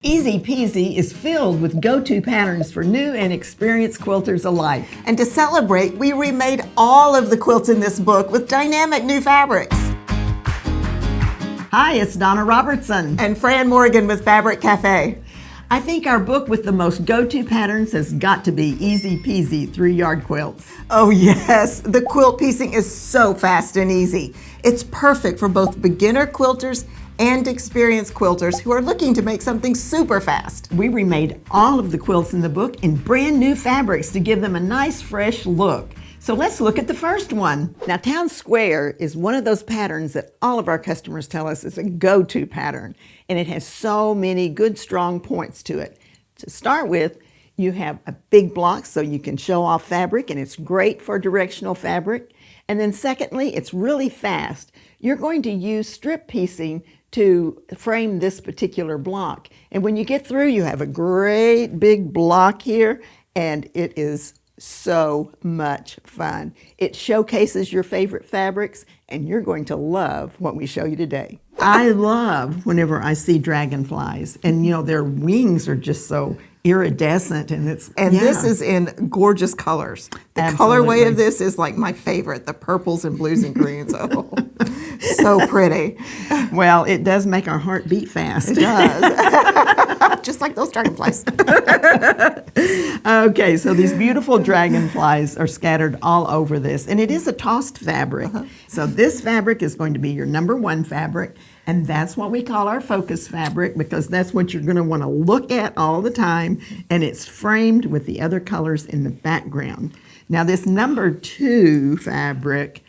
Easy Peasy is filled with go-to patterns for new and experienced quilters alike. And to celebrate, we remade all of the quilts in this book with dynamic new fabrics. Hi, it's Donna Robertson. And Fran Morgan with Fabric Café. I think our book with the most go-to patterns has got to be Easy Peasy 3-yard quilts. Oh yes, the quilt piecing is so fast and easy. It's perfect for both beginner quilters and experienced quilters who are looking to make something super fast. We remade all of the quilts in the book in brand new fabrics to give them a nice fresh look. So let's look at the first one. Now, Town Square is one of those patterns that all of our customers tell us is a go-to pattern, and it has so many good, strong points to it. To start with, you have a big block so you can show off fabric, and it's great for directional fabric. And then secondly, it's really fast. You're going to use strip piecing to frame this particular block. And when you get through, you have a great big block here, and it is so much fun. It showcases your favorite fabrics, and you're going to love what we show you today. I love whenever I see dragonflies, and you know, their wings are just so iridescent, and this is in gorgeous colors. The colorway of this is like my favorite, the purples and blues and greens. Oh, so pretty. Well, it does make our heart beat fast. It does. Just like those dragonflies. Okay, so these beautiful dragonflies are scattered all over this, and it is a tossed fabric. So this fabric is going to be your number one fabric, and that's what we call our focus fabric because that's what you're going to want to look at all the time, and it's framed with the other colors in the background. Now, this number two fabric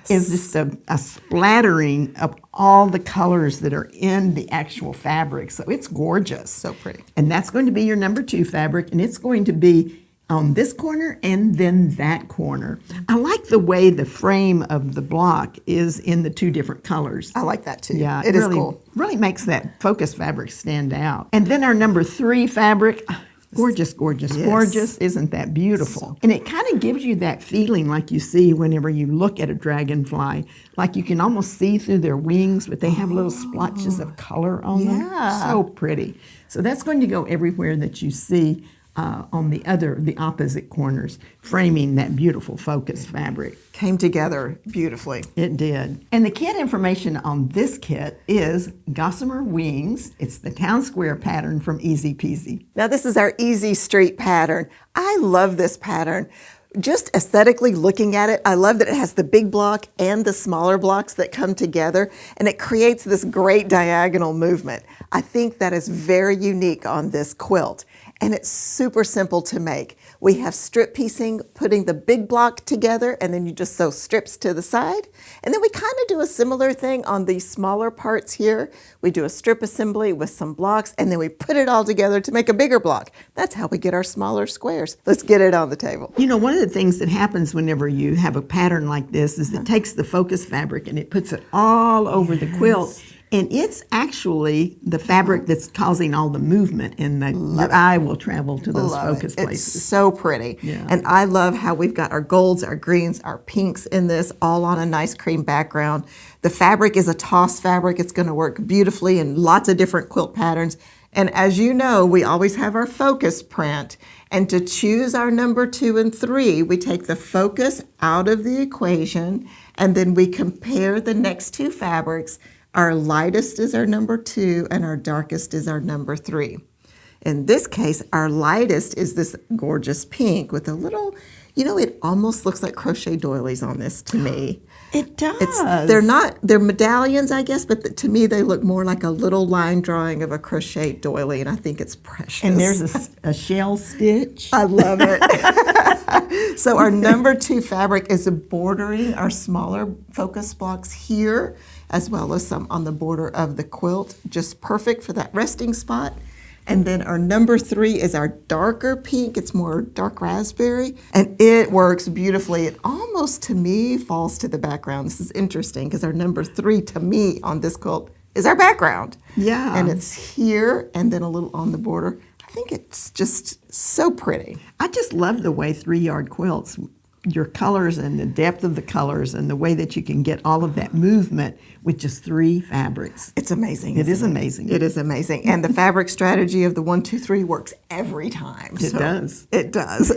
is just a splattering of all the colors that are in the actual fabric. So it's gorgeous. So pretty. And that's going to be your number two fabric, and it's going to be on this corner and then that corner. I like the way the frame of the block is in the two different colors. I like that too. Yeah, it is cool. Really makes that focus fabric stand out. And then our number three fabric, gorgeous, gorgeous, gorgeous. Isn't that beautiful? And it kind of gives you that feeling like you see whenever you look at a dragonfly. Like you can almost see through their wings, but they have little splotches of color on them. So pretty. So that's going to go everywhere that you see on the opposite corners, framing that beautiful focus fabric. Came together beautifully. It did. And the kit information on this kit is Gossamer Wings. It's the Town Square pattern from Easy Peasy. Now this is our Easy Street pattern. I love this pattern. Just aesthetically looking at it, I love that it has the big block and the smaller blocks that come together, and it creates this great diagonal movement. I think that is very unique on this quilt. And it's super simple to make. We have strip piecing, putting the big block together, and then you just sew strips to the side. And then we kind of do a similar thing on these smaller parts here. We do a strip assembly with some blocks, and then we put it all together to make a bigger block. That's how we get our smaller squares. Let's get it on the table. You know, one of the things that happens whenever you have a pattern like this is it takes the focus fabric and it puts it all over the quilt. And it's actually the fabric that's causing all the movement, and your eye will travel to those focus places. It's so pretty. Yeah. And I love how we've got our golds, our greens, our pinks in this, all on a nice cream background. The fabric is a toss fabric. It's going to work beautifully in lots of different quilt patterns. And as you know, we always have our focus print. And to choose our number 2 and 3, we take the focus out of the equation, and then we compare the next two fabrics. Our lightest is our number 2, and our darkest is our number 3. In this case, our lightest is this gorgeous pink with a little, you know, it almost looks like crochet doilies on this to me. It does. They're medallions, I guess, but to me they look more like a little line drawing of a crochet doily, and I think it's precious. And there's a shell stitch. I love it. So our number 2 fabric is bordering our smaller focus blocks here, as well as some on the border of the quilt, just perfect for that resting spot. And then our number 3 is our darker pink. It's more dark raspberry, and it works beautifully. It almost, to me, falls to the background. This is interesting because our number 3, to me, on this quilt is our background. Yeah. And it's here and then a little on the border. I think it's just so pretty. I just love the way 3-yard quilts your colors and the depth of the colors and the way that you can get all of that movement with just 3 fabrics. It's amazing. It is amazing. It is amazing. And the fabric strategy of the 1, 2, 3 works every time. It does. It does.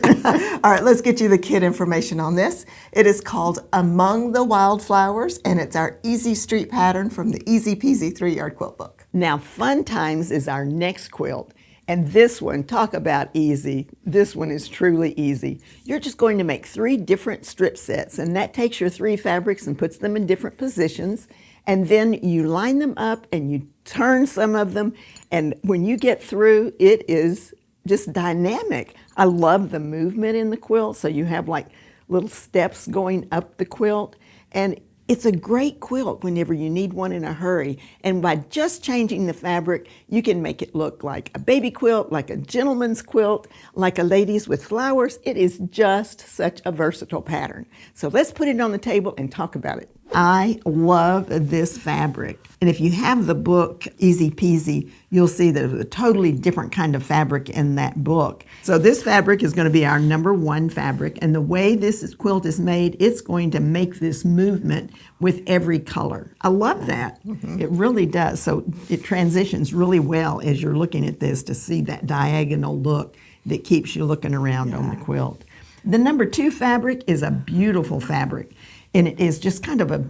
All right, let's get you the kit information on this. It is called Among the Wildflowers, and it's our Easy Street pattern from the Easy Peasy 3-yard quilt book. Now, Fun Times is our next quilt. And this one, talk about easy. This one is truly easy. You're just going to make 3 different strip sets, and that takes your 3 fabrics and puts them in different positions. And then you line them up and you turn some of them. And when you get through, it is just dynamic. I love the movement in the quilt. So you have like little steps going up the quilt. And it's a great quilt whenever you need one in a hurry. And by just changing the fabric, you can make it look like a baby quilt, like a gentleman's quilt, like a ladies with flowers. It is just such a versatile pattern. So let's put it on the table and talk about it. I love this fabric. And if you have the book, Easy Peasy, you'll see that it's a totally different kind of fabric in that book. So this fabric is going to be our #1 fabric. And the way quilt is made, it's going to make this movement with every color. I love that. It really does. So it transitions really well as you're looking at this to see that diagonal look that keeps you looking around on the quilt. The #2 fabric is a beautiful fabric. And it is just kind of a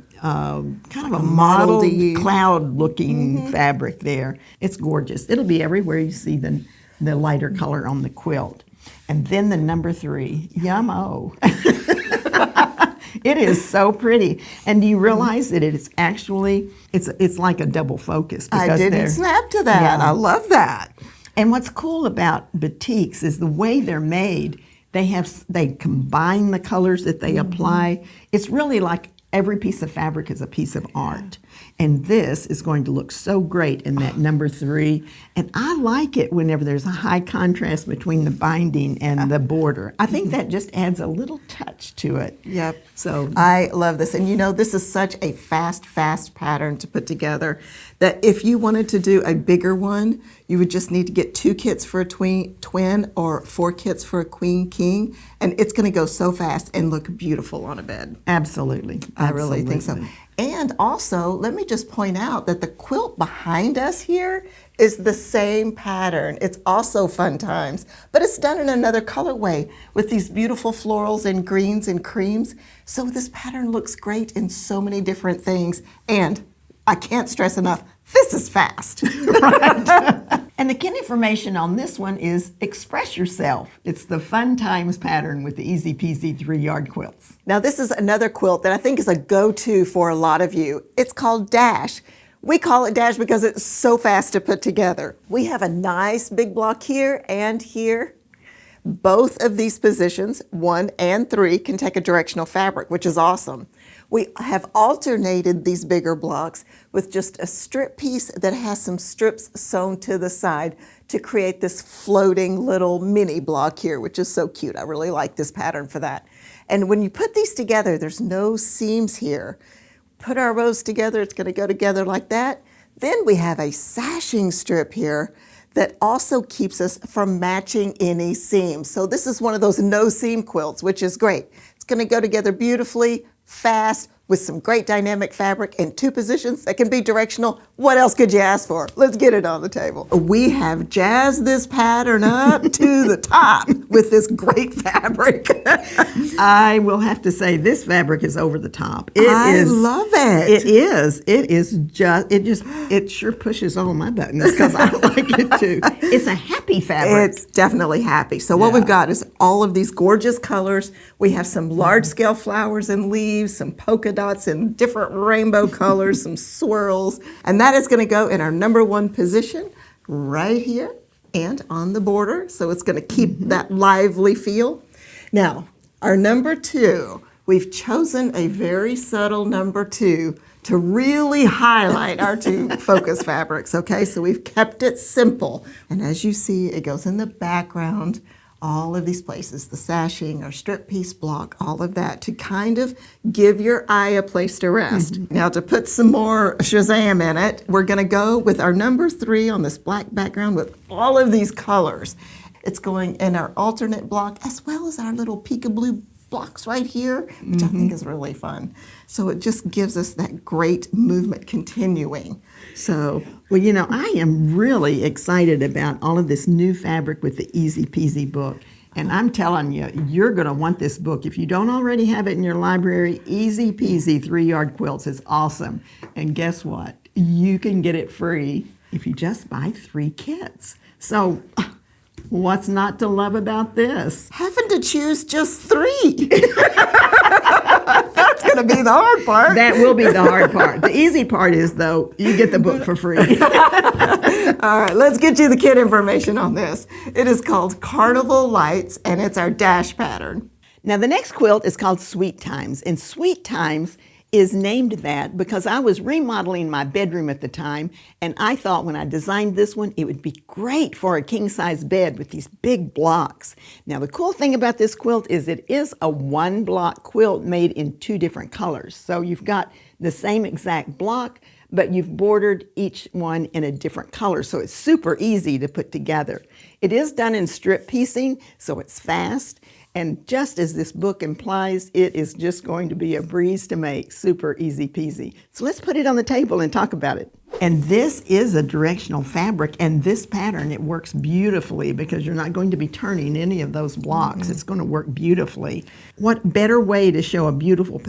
mottled cloud-looking fabric there. It's gorgeous. It'll be everywhere you see the lighter color on the quilt. And then the #3, yum-o. It is so pretty. And do you realize that it's actually, it's like a double focus. I didn't snap to that. Yeah. I love that. And what's cool about batiks is the way they're made. They combine the colors that they apply. It's really like every piece of fabric is a piece of art. And this is going to look so great in that #3. And I like it whenever there's a high contrast between the binding and the border. I think that just adds a little touch to it. Yep. So I love this. And you know, this is such a fast pattern to put together that if you wanted to do a bigger one, you would just need to get 2 kits for a twin or 4 kits for a queen king. And it's going to go so fast and look beautiful on a bed. absolutely. I really think so. And also, let me just point out that the quilt behind us here is the same pattern. It's also Fun Times, but it's done in another colorway with these beautiful florals and greens and creams. So this pattern looks great in so many different things. And I can't stress enough, this is fast. And the kit information on this one is Express Yourself. It's the Fun Times pattern with the Easy Peasy 3-yard quilts. Now this is another quilt that I think is a go-to for a lot of you. It's called Dash. We call it Dash because it's so fast to put together. We have a nice big block here and here. Both of these positions, 1 and 3, can take a directional fabric, which is awesome. We have alternated these bigger blocks with just a strip piece that has some strips sewn to the side to create this floating little mini block here, which is so cute. I really like this pattern for that. And when you put these together, there's no seams here. Put our rows together, it's going to go together like that. Then we have a sashing strip here that also keeps us from matching any seams. So this is one of those no seam quilts, which is great. It's going to go together beautifully, fast, with some great dynamic fabric in 2 positions that can be directional. What else could you ask for? Let's get it on the table. We have jazzed this pattern up to the top with this great fabric. I will have to say this fabric is over the top. I love it. It is. It sure pushes all my buttons because I like it too. It's a happy fabric. It's definitely happy. So what we've got is all of these gorgeous colors. We have some large scale flowers and leaves, some polka dots in different rainbow colors, some swirls, and that is going to go in our #1 position right here and on the border. So it's going to keep that lively feel. Now, our #2, we've chosen a very subtle #2 to really highlight our 2 focus fabrics, okay? So we've kept it simple. And as you see, it goes in the background, all of these places, the sashing, our strip piece block, all of that, to kind of give your eye a place to rest. Now, to put some more Shazam in it, we're going to go with our #3 on this black background with all of these colors. It's going in our alternate block as well as our little peekaboo blocks right here, which I think is really fun. So it just gives us that great movement continuing. So, Well, I am really excited about all of this new fabric with the Easy Peasy book. And I'm telling you, you're going to want this book. If you don't already have it in your library, Easy Peasy 3-Yard Quilts is awesome. And guess what? You can get it free if you just buy 3 kits. So what's not to love about this? having to choose just 3. That's going to be the hard part. That will be the hard part. The easy part is, though, you get the book for free. All right, let's get you the kit information on this. It is called Carnival Lights, and it's our dash pattern. Now, the next quilt is called Sweet Times, and Sweet Times is named that because I was remodeling my bedroom at the time, and I thought when I designed this one, it would be great for a king-size bed with these big blocks. Now, the cool thing about this quilt is it is a 1-block quilt made in 2 different colors. So you've got the same exact block, but you've bordered each one in a different color, so it's super easy to put together. It is done in strip piecing, so it's fast. And just as this book implies, it is just going to be a breeze to make, super easy peasy. So let's put it on the table and talk about it. And this is a directional fabric, and this pattern, it works beautifully because you're not going to be turning any of those blocks. It's going to work beautifully. What better way to show a beautiful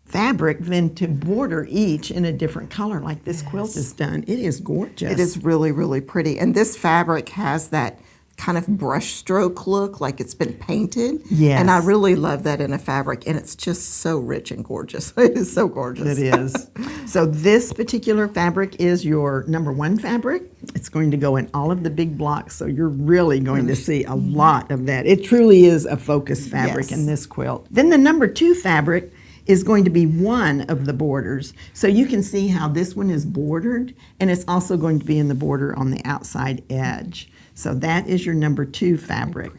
fabric than to border each in a different color like this quilt is done. It is gorgeous. It is really, really pretty. And this fabric has that kind of brush stroke look, like it's been painted. Yes. And I really love that in a fabric, and it's just so rich and gorgeous. It is so gorgeous. It is. So this particular fabric is your number 1 fabric. It's going to go in all of the big blocks, so you're really going to see a lot of that. It truly is a focus fabric in this quilt. Then the number 2 fabric is going to be one of the borders. So you can see how this one is bordered, and it's also going to be in the border on the outside edge. So that is your number 2 fabric.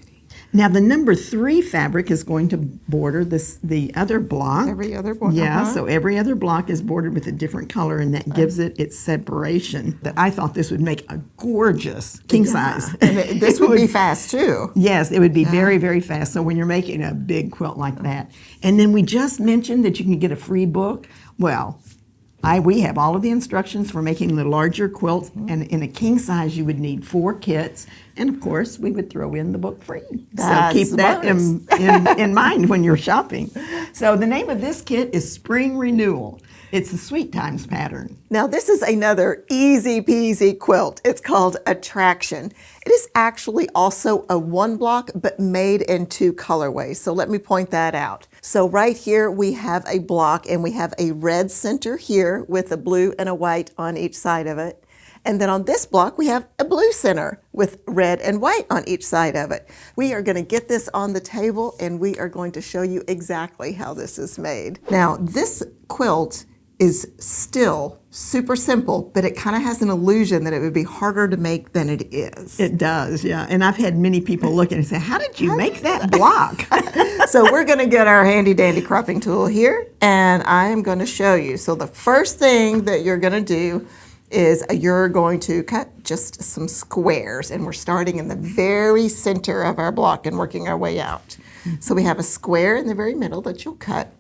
Now the number 3 fabric is going to border the other block. Every other block. Yeah, so every other block is bordered with a different color, and that gives it its separation. That I thought this would make a gorgeous king size. And this would be fast too. Yes, it would be very, very fast. So when you're making a big quilt like that. And then we just mentioned that you can get a free book. Well, we have all of the instructions for making the larger quilts, and in a king size you would need 4 kits, and of course we would throw in the book free. So keep that in mind when you're shopping. So the name of this kit is Spring Renewal. It's the Sweet Times pattern. Now this is another easy peasy quilt. It's called Attraction. It is actually also a 1-block, but made in 2 colorways. So let me point that out. So right here we have a block, and we have a red center here with a blue and a white on each side of it. And then on this block we have a blue center with red and white on each side of it. We are going to get this on the table, and we are going to show you exactly how this is made. Now this quilt is still super simple, but it kind of has an illusion that it would be harder to make than it is. It does, yeah. And I've had many people look and say, how did you make that block? So we're going to get our handy dandy cropping tool here, and I am going to show you. So the first thing that you're going to do is you're going to cut just some squares, and we're starting in the very center of our block and working our way out. So we have a square in the very middle that you'll cut.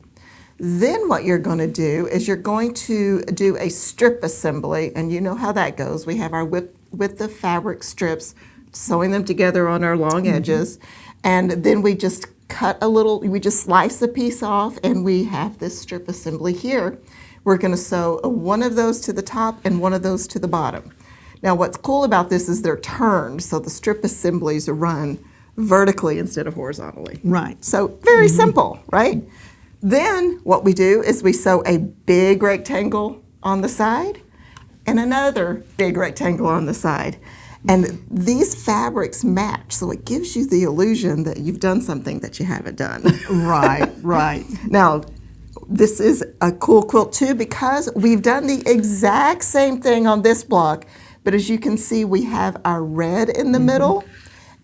Then what you're going to do is you're going to do a strip assembly, and you know how that goes. We have our width of fabric strips, sewing them together on our long edges, and then we just cut a little, we just slice a piece off, and we have this strip assembly here. We're going to sew one of those to the top and one of those to the bottom. Now what's cool about this is they're turned, so the strip assemblies are run vertically instead of horizontally. Right. So very simple, right? Then what we do is we sew a big rectangle on the side and another big rectangle on the side. And these fabrics match, so it gives you the illusion that you've done something that you haven't done. Right, right. Now, this is a cool quilt too because we've done the exact same thing on this block, but as you can see, we have our red in the middle,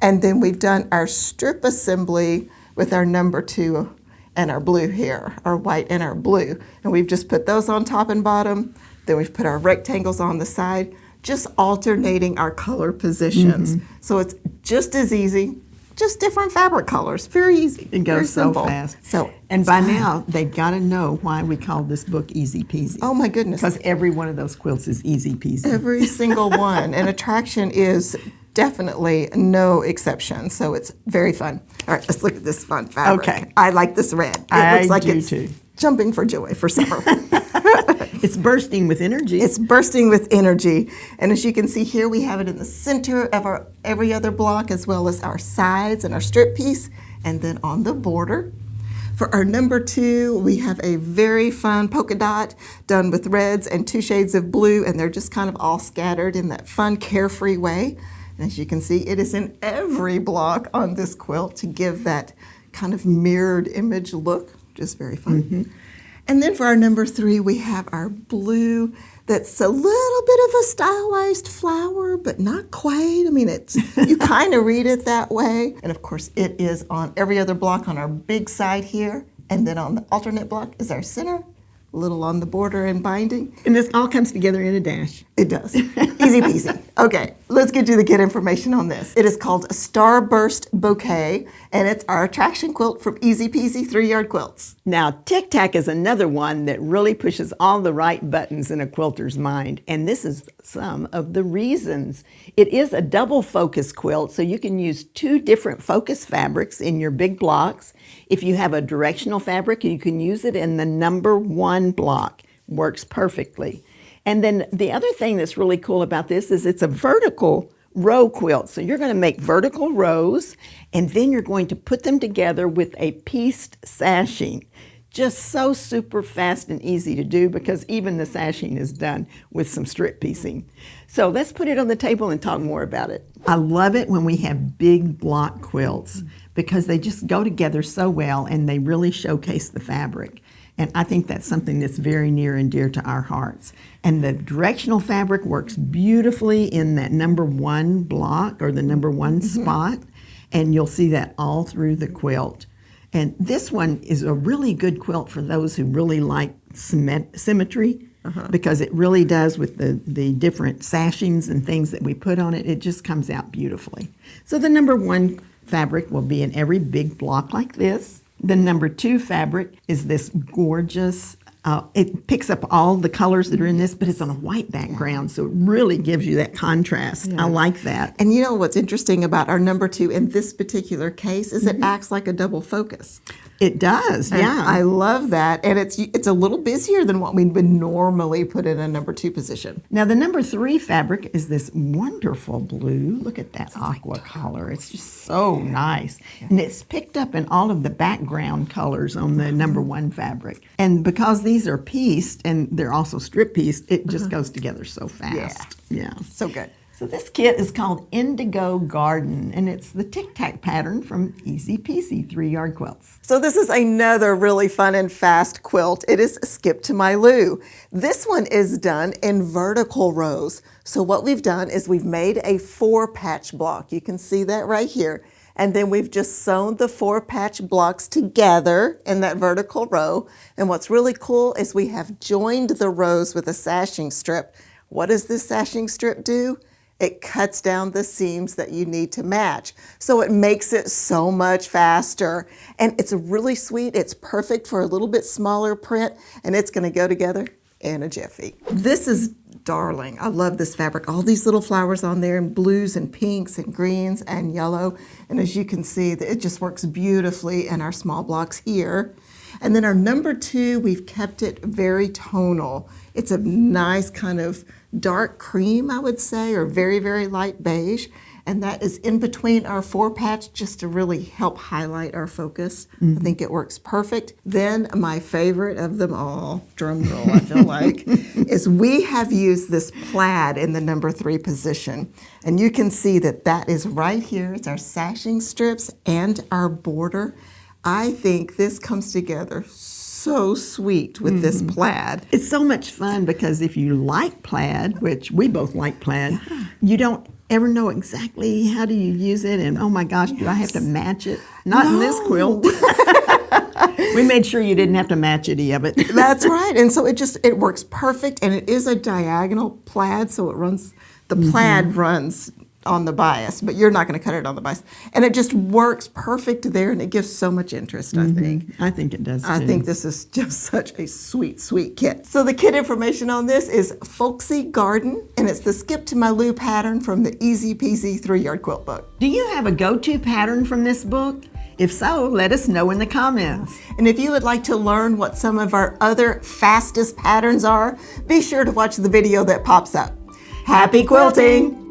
and then we've done our strip assembly with our number 2 and our blue here, our white and our blue. And we've just put those on top and bottom. Then we've put our rectangles on the side, just alternating our color positions. So it's just as easy just different fabric colors. Very easy. It very goes so simple. fast. So, and by now, they've got to know why we call this book Easy Peasy. oh my goodness. Because every one of those quilts is easy peasy. Every single one. And attraction is definitely no exception. So it's very fun. All right, let's look at this fun fabric. Okay. I like this red. It I looks like do it's too. jumping for joy for summer. It's bursting with energy. It's bursting with energy. And as you can see here, we have it in the center of our every other block, as well as our sides and our strip piece, and then on the border. For our number 2, we have a very fun polka dot done with reds and 2 shades of blue, and they're just kind of all scattered in that fun, carefree way. And as you can see, it is in every block on this quilt to give that kind of mirrored image look, which is very fun. Mm-hmm. And then for our number 3, we have our blue that's a little bit of a stylized flower, but not quite. I mean, it's you kind of read it that way. And of course, it is on every other block on our big side here. And then on the alternate block is our center, a little on the border and binding. And this all comes together in a dash. It does. Easy peasy. Okay, let's get you the kit information on this. It is called Starburst Bouquet, and it's our attraction quilt from Easy Peasy 3-Yard Quilts. Now, Tic Tac is another one that really pushes all the right buttons in a quilter's mind, and this is some of the reasons. It is a double focus quilt, so you can use 2 different focus fabrics in your big blocks. If you have a directional fabric, you can use it in the number 1 block. Works perfectly. And then the other thing that's really cool about this is it's a vertical row quilt. So you're going to make vertical rows, and then you're going to put them together with a pieced sashing. Just so super fast and easy to do, because even the sashing is done with some strip piecing. So let's put it on the table and talk more about it. I love it when we have big block quilts because they just go together so well and they really showcase the fabric. And I think that's something that's very near and dear to our hearts. And the directional fabric works beautifully in that number 1 block or the number 1 spot. And you'll see that all through the quilt. And this one is a really good quilt for those who really like symmetry, because it really does with the different sashings and things that we put on it. It just comes out beautifully. So the number 1 fabric will be in every big block like this. The number 2 fabric is this gorgeous, it picks up all the colors that are in this, but it's on a white background, so it really gives you that contrast. I like that. And you know what's interesting about our number 2 in this particular case is it acts like a double focus. It does, And yeah. I love that. And it's a little busier than what we would normally put in a number 2 position. Now the number 3 fabric is this wonderful blue. Look at that aqua color. It's just so nice. And it's picked up in all of the background colors on the number 1 fabric. And because these are pieced and they're also strip pieced, it just goes together so fast. Yeah. So good. So this kit is called Indigo Garden, and it's the Tic Tac pattern from Easy Peasy 3-Yard Quilts. So this is another really fun and fast quilt. It is Skip to My Lou. This one is done in vertical rows. So what we've done is we've made a 4-patch block. You can see that right here. And then we've just sewn the 4-patch blocks together in that vertical row. And what's really cool is we have joined the rows with a sashing strip. What does this sashing strip do? It cuts down the seams that you need to match. So it makes it so much faster. And it's really sweet. It's perfect for a little bit smaller print, and it's going to go together in a jiffy. This is darling. I love this fabric. All these little flowers on there in blues and pinks and greens and yellow. And as you can see, it just works beautifully in our small blocks here. And then our number 2, we've kept it very tonal. It's a nice kind of dark cream, I would say, or very, very light beige. And that is in between our 4-patch just to really help highlight our focus. I think it works perfect. Then my favorite of them all, drum roll I feel like, is we have used this plaid in the number 3 position. And you can see that that is right here. It's our sashing strips and our border. I think this comes together so sweet with this plaid. It's so much fun because if you like plaid, which we both like plaid, you don't ever know exactly how do you use it, and oh my gosh, do I have to match it? Not in this quilt. We made sure you didn't have to match any of it. That's right. And so it works perfect, and it is a diagonal plaid, so it runs, the plaid runs on the bias, but you're not going to cut it on the bias. And it just works perfect there, and it gives so much interest, I think. I think it does too. I think this is just such a sweet, sweet kit. So the kit information on this is Folksy Garden, and it's the Skip to My Lou pattern from the Easy Peasy 3-yard quilt book. Do you have a go-to pattern from this book? If so, let us know in the comments. And if you would like to learn what some of our other fastest patterns are, be sure to watch the video that pops up. Happy quilting!